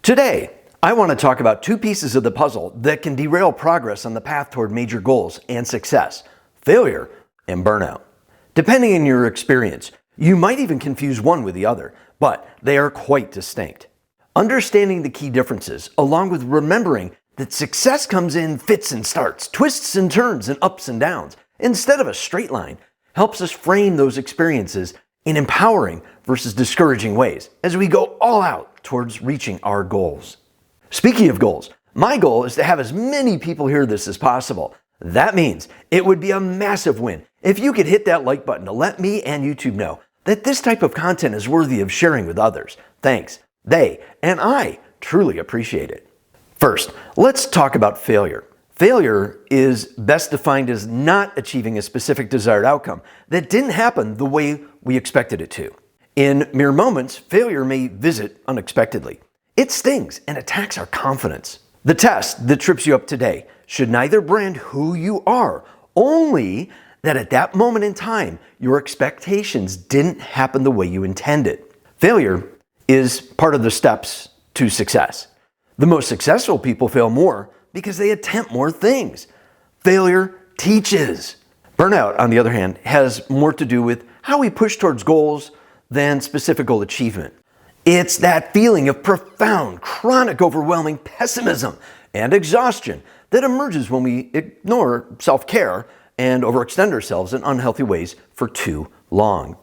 Today, I want to talk about two pieces of the puzzle that can derail progress on the path toward major goals and success: failure and burnout. Depending on your experience, you might even confuse one with the other, but they are quite distinct. Understanding the key differences, along with remembering that success comes in fits and starts, twists and turns, and ups and downs, instead of a straight line, helps us frame those experiences in empowering versus discouraging ways as we go all out towards reaching our goals. Speaking of goals, my goal is to have as many people hear this as possible. That means it would be a massive win if you could hit that like button to let me and YouTube know that this type of content is worthy of sharing with others. Thanks. They and I truly appreciate it. First, let's talk about failure. Failure is best defined as not achieving a specific desired outcome that didn't happen the way we expected it to. In mere moments, failure may visit unexpectedly. It stings and attacks our confidence. The test that trips you up today should neither brand who you are, only that at that moment in time, your expectations didn't happen the way you intended. Failure is part of the steps to success. The most successful people fail more because they attempt more things. Failure teaches. Burnout, on the other hand, has more to do with how we push towards goals than specific goal achievement. It's that feeling of profound, chronic, overwhelming pessimism and exhaustion that emerges when we ignore self-care and overextend ourselves in unhealthy ways for too long.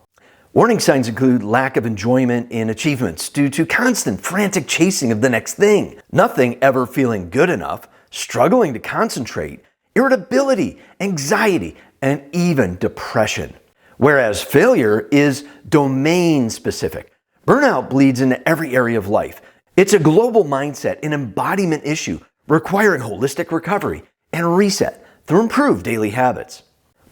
Warning signs include lack of enjoyment in achievements due to constant frantic chasing of the next thing, nothing ever feeling good enough, struggling to concentrate, irritability, anxiety, and even depression. Whereas failure is domain-specific. Burnout bleeds into every area of life. It's a global mindset and embodiment issue requiring holistic recovery and reset through improved daily habits.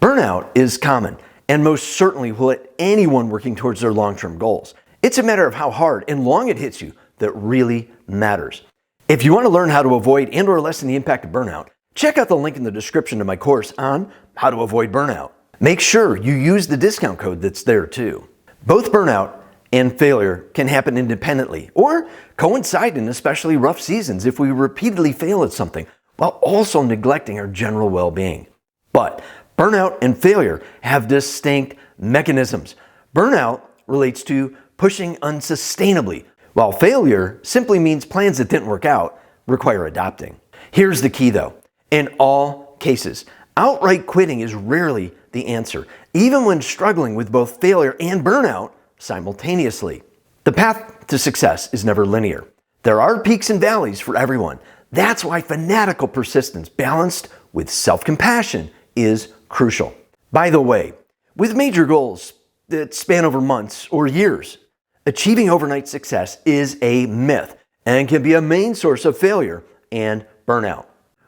Burnout is common and most certainly will hit anyone working towards their long-term goals. It's a matter of how hard and long it hits you that really matters. If you want to learn how to avoid and/or lessen the impact of burnout, check out the link in the description to my course on how to avoid burnout. Make sure you use the discount code that's there too. Both burnout and failure can happen independently or coincide in especially rough seasons if we repeatedly fail at something while also neglecting our general well-being. But burnout and failure have distinct mechanisms. Burnout relates to pushing unsustainably, while failure simply means plans that didn't work out require adopting. Here's the key though. In all cases, outright quitting is rarely the answer, even when struggling with both failure and burnout simultaneously. The path to success is never linear. There are peaks and valleys for everyone. That's why fanatical persistence balanced with self-compassion is crucial. By the way, with major goals that span over months or years, achieving overnight success is a myth and can be a main source of failure and burnout.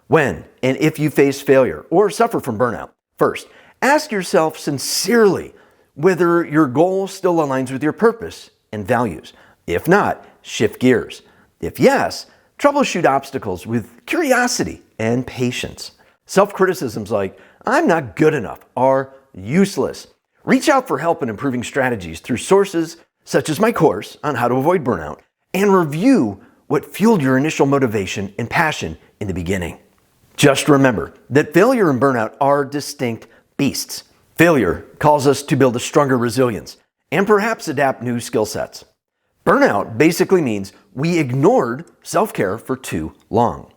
When and if you face failure or suffer from burnout, first, ask yourself sincerely whether your goal still aligns with your purpose and values. If not, shift gears. If yes, troubleshoot obstacles with curiosity and patience. Self-criticisms like, "I'm not good enough," are useless. Reach out for help in improving strategies through sources such as my course on how to avoid burnout, and review what fueled your initial motivation and passion in the beginning. Just remember that failure and burnout are distinct beasts. Failure calls us to build a stronger resilience and perhaps adapt new skill sets. Burnout basically means we ignored self-care for too long.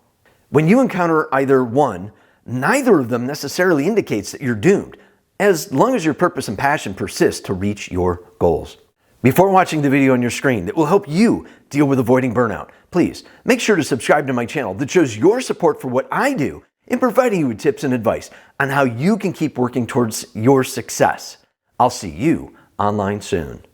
When you encounter either one, neither of them necessarily indicates that you're doomed, as long as your purpose and passion persist to reach your goals. Before watching the video on your screen that will help you deal with avoiding burnout, please make sure to subscribe to my channel that shows your support for what I do in providing you with tips and advice on how you can keep working towards your success. I'll see you online soon.